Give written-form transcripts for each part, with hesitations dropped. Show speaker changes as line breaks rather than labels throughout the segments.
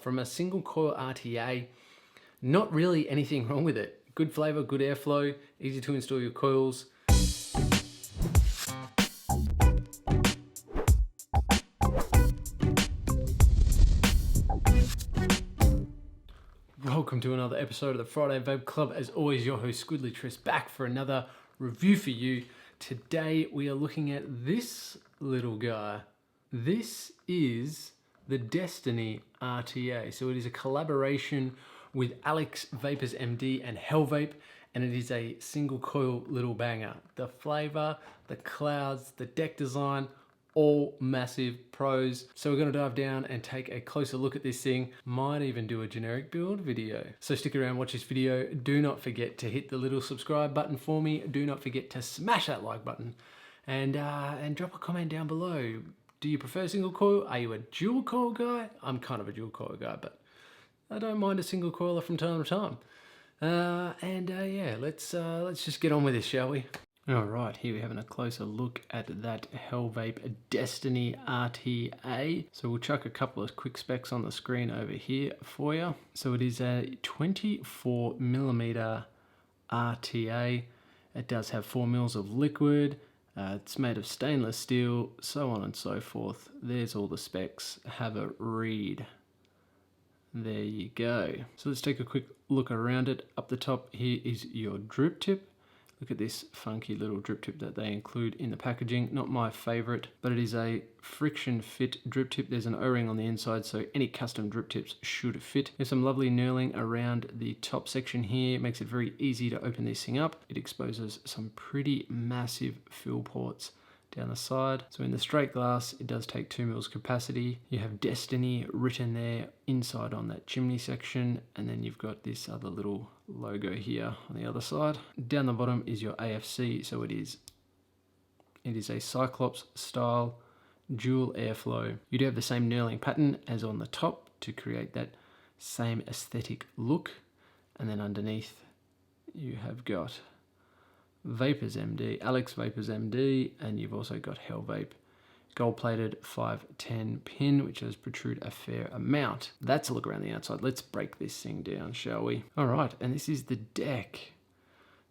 from a single coil RTA. Not really anything wrong with it. Good flavor, good airflow, easy to install your coils. Welcome to another episode of the Friday Vape Club. As always, your host Squidly Tris back for another review for you. Today we are looking at this little guy. This is the Destiny RTA. So it is a collaboration with Alex Vapors MD and Hellvape, and it is a single coil little banger. The flavor, the clouds, the deck design, all massive pros. So we're going to dive down and take a closer look at this thing. Might even do a generic build video. So stick around, watch this video. Do not forget to hit the little subscribe button for me. Do not forget to smash that like button and drop a comment down below. Do you prefer single coil? Are you a dual coil guy? I'm kind of a dual coil guy, but I don't mind a single coiler from time to time. Yeah, let's just get on with this, shall we? All right, here we're having a closer look at that Hellvape Destiny RTA. So we'll chuck a couple of quick specs on the screen over here for you. So it is a 24mm RTA. It does have 4 mils of liquid. It's made of stainless steel, so on and so forth. There's all the specs. Have a read. There you go. So let's take a quick look around it. Up the top here is your drip tip. Look at this funky little drip tip that they include in the packaging. Not my favorite, but it is a friction fit drip tip. There's an O-ring on the inside, so any custom drip tips should fit. There's some lovely knurling around the top section here. It makes it very easy to open this thing up. It exposes some pretty massive fill ports down the side. So in the straight glass, it does take 2 mils capacity. You have Destiny written there inside on that chimney section, and then you've got this other little logo here on the other side. Down the bottom is your AFC, so it is a Cyclops style dual airflow. You do have the same knurling pattern as on the top to create that same aesthetic look, and then underneath you have got Vapors MD, Alex Vapors MD, and you've also got Hellvape gold-plated 510 pin, which does protrude a fair amount. That's a look around the outside. Let's break this thing down, shall we? All right, and this is the deck.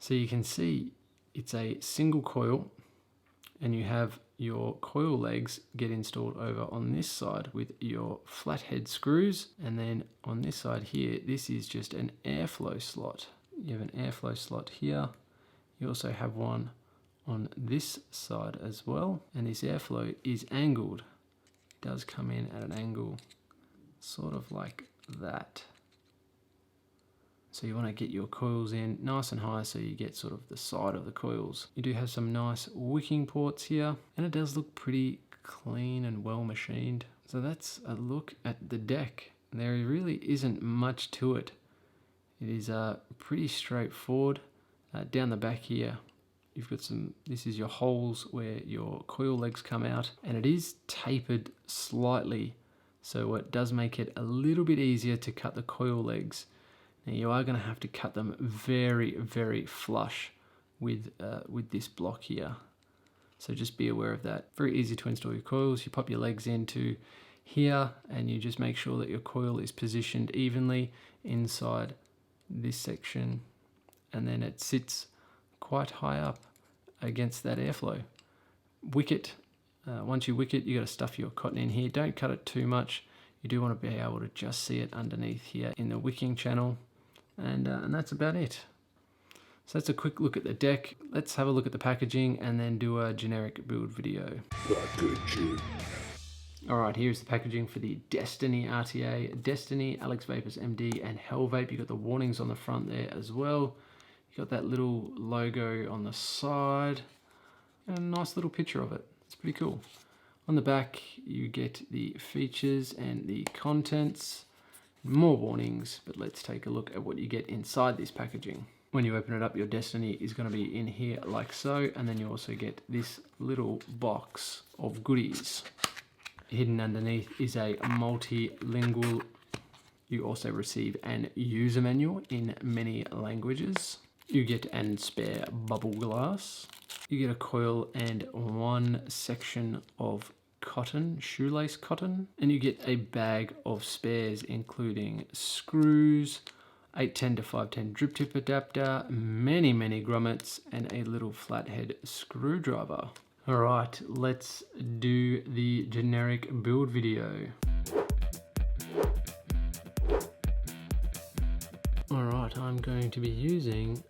So you can see it's a single coil, and you have your coil legs get installed over on this side with your flathead screws, and then on this side here, this is just an airflow slot. You have an airflow slot here. You also have one on this side as well, and this airflow is angled. It does come in at an angle sort of like that. So you want to get your coils in nice and high so you get sort of the side of the coils. You do have some nice wicking ports here, and it does look pretty clean and well machined. So that's a look at the deck. There really isn't much to it. It is pretty straightforward. Down the back here, you've got this is your holes where your coil legs come out, and it is tapered slightly, so it does make it a little bit easier to cut the coil legs. Now you are going to have to cut them very, very flush with this block here. So just be aware of that. Very easy to install your coils. You pop your legs into here, and you just make sure that your coil is positioned evenly inside this section, and then it sits quite high up against that airflow. Wick it. Once you wick it, you got to stuff your cotton in here. Don't cut it too much. You do want to be able to just see it underneath here in the wicking channel, and that's about it. So that's a quick look at the deck. Let's have a look at the packaging and then do a generic build video. Alright, here's the packaging for the Destiny RTA. Destiny, Alex Vapors MD, and Hellvape. You got the warnings on the front there as well. You got that little logo on the side, and a nice little picture of it. It's pretty cool. On the back, you get the features and the contents, more warnings, but let's take a look at what you get inside this packaging. When you open it up, your Destiny is going to be in here like so, and then you also get this little box of goodies. Hidden underneath is a multilingual. You also receive an user manual in many languages. You get an spare bubble glass. You get a coil and one section of cotton, shoelace cotton, and you get a bag of spares including screws, 810 to 510 drip tip adapter, many grommets, and a little flathead screwdriver. Alright, let's do the generic build video. Alright, I'm going to be using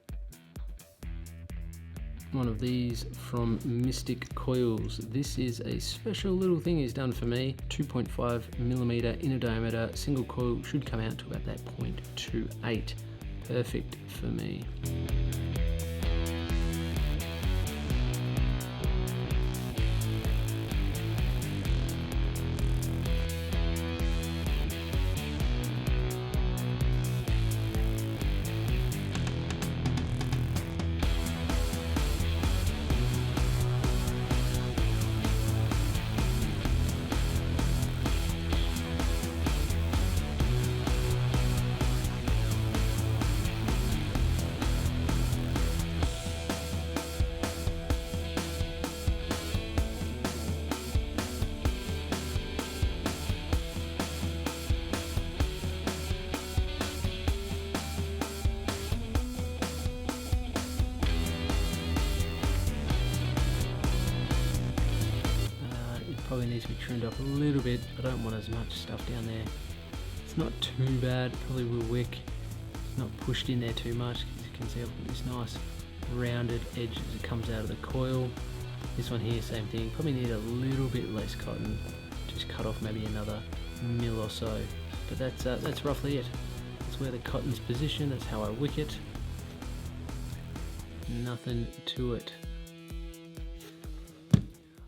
one of these from Mystic Coils. This is a special little thing he's done for me. 2.5mm inner diameter, single coil, should come out to about that 0.28. Perfect for me. Probably needs to be trimmed up a little bit. I don't want as much stuff down there. It's not too bad, probably will wick. It's not pushed in there too much. As you can see, I've got this nice rounded edge as it comes out of the coil. This one here, same thing. Probably need a little bit less cotton. Just cut off maybe another mil or so. But that's roughly it. That's where the cotton's positioned. That's how I wick it. Nothing to it.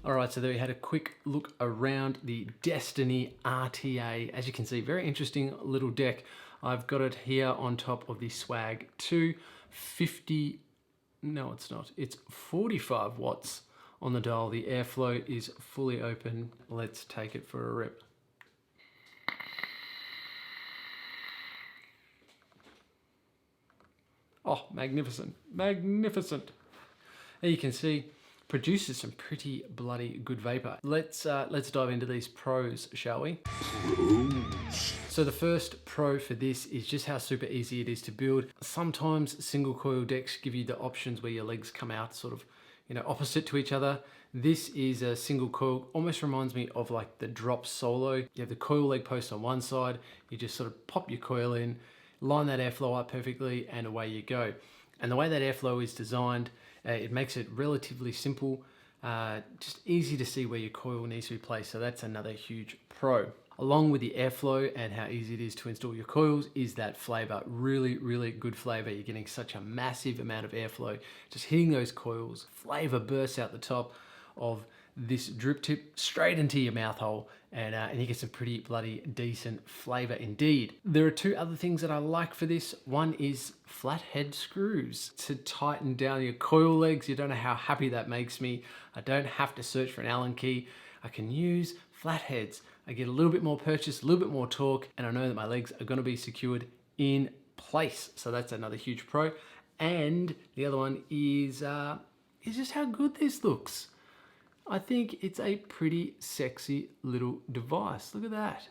Alright, so there we had a quick look around the Destiny RTA. As you can see, very interesting little deck. I've got it here on top of the Swag 2. No it's not, it's 45 watts on the dial. The airflow is fully open. Let's take it for a rip. Oh, magnificent, magnificent. There you can see, produces some pretty bloody good vapor. Let's dive into these pros, shall we? So the first pro for this is just how super easy it is to build. Sometimes single coil decks give you the options where your legs come out sort of, you know, opposite to each other. This is a single coil, almost reminds me of like the drop solo. You have the coil leg post on one side, you just sort of pop your coil in, line that airflow up perfectly, and away you go. And the way that airflow is designed, it makes it relatively simple, just easy to see where your coil needs to be placed. So that's another huge pro. Along with the airflow and how easy it is to install your coils is that flavor. Really good flavor. You're getting such a massive amount of airflow. Just hitting those coils, flavor bursts out the top of this drip tip straight into your mouth hole, and you get some pretty bloody decent flavor indeed. There are two other things that I like for this. One is flathead screws to tighten down your coil legs. You don't know how happy that makes me. I don't have to search for an Allen key. I can use flatheads. I get a little bit more purchase, a little bit more torque, and I know that my legs are going to be secured in place. So that's another huge pro. And the other one is just how good this looks. I think it's a pretty sexy little device. Look at that.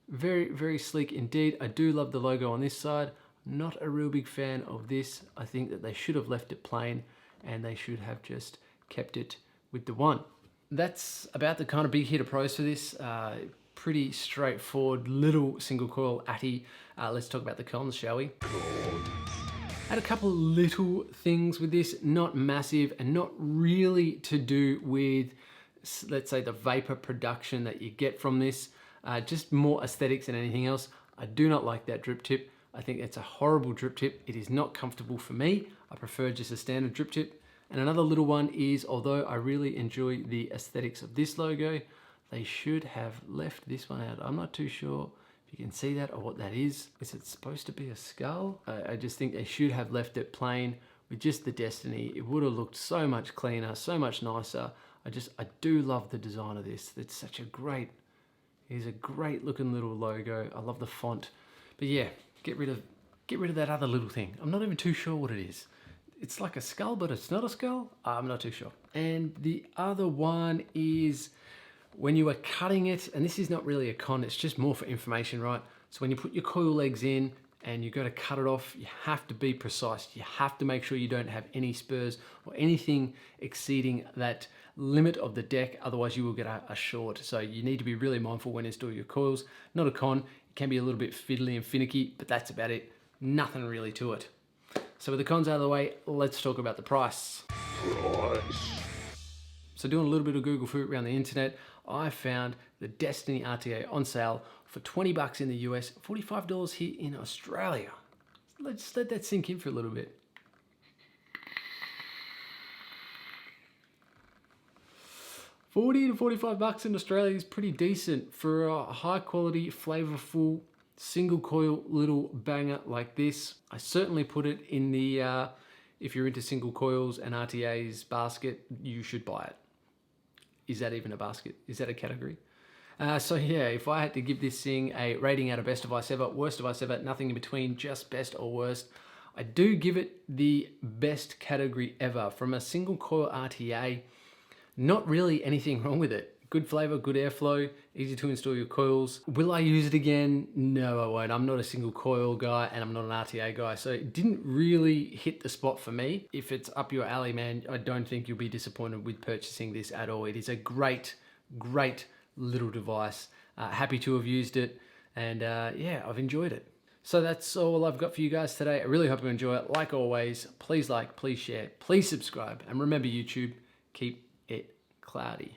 Very sleek indeed. I do love the logo on this side. Not a real big fan of this. I think that they should have left it plain and they should have just kept it with the one. That's about the kind of big hitter pros for this. Pretty straightforward little single coil ATI. Let's talk about the cons, shall we? Had a couple of little things with this, not massive and not really to do with, let's say, the vapor production that you get from this. Just more aesthetics than anything else. I do not like that drip tip. I think it's a horrible drip tip. It is not comfortable for me. I prefer just a standard drip tip. And another little one is, although I really enjoy the aesthetics of this logo, they should have left this one out. I'm not too sure if you can see that or what that is. Is it supposed to be a skull? I just think they should have left it plain with just the Destiny. It would have looked so much cleaner, so much nicer. I do love the design of this. It's such a great, it's a great looking little logo. I love the font. But yeah, get rid of that other little thing. I'm not even too sure what it is. It's like a skull, but it's not a skull. I'm not too sure. And the other one is When you are cutting it, and this is not really a con, it's just more for information, right? So when you put your coil legs in and you go to cut it off, you have to be precise. You have to make sure you don't have any spurs or anything exceeding that limit of the deck, otherwise you will get a short. So you need to be really mindful when installing your coils. Not a con, it can be a little bit fiddly and finicky, but that's about it. Nothing really to it. So with the cons out of the way, let's talk about the price. So doing a little bit of Google fruit around the internet, I found the Destiny RTA on sale for 20 bucks in the US, $45 here in Australia. Let's let that sink in for a little bit. $40 to 45 bucks in Australia is pretty decent for a high quality, flavorful, single coil little banger like this. I certainly put it in the, if you're into single coils and RTAs basket, you should buy it. Is that even a basket? Is that a category? So yeah, if I had to give this thing a rating out of best device ever, worst device ever, nothing in between, just best or worst, I do give it the best category ever. From a single coil RTA, not really anything wrong with it. Good flavor, good airflow, easy to install your coils. Will I use it again? No, I won't. I'm not a single coil guy and I'm not an RTA guy, so it didn't really hit the spot for me. If it's up your alley, man, I don't think you'll be disappointed with purchasing this at all. It is a great, great little device. Happy to have used it, and yeah, I've enjoyed it. So that's all I've got for you guys today. I really hope you enjoy it. Like always, please like, please share, please subscribe, and remember YouTube, keep it cloudy.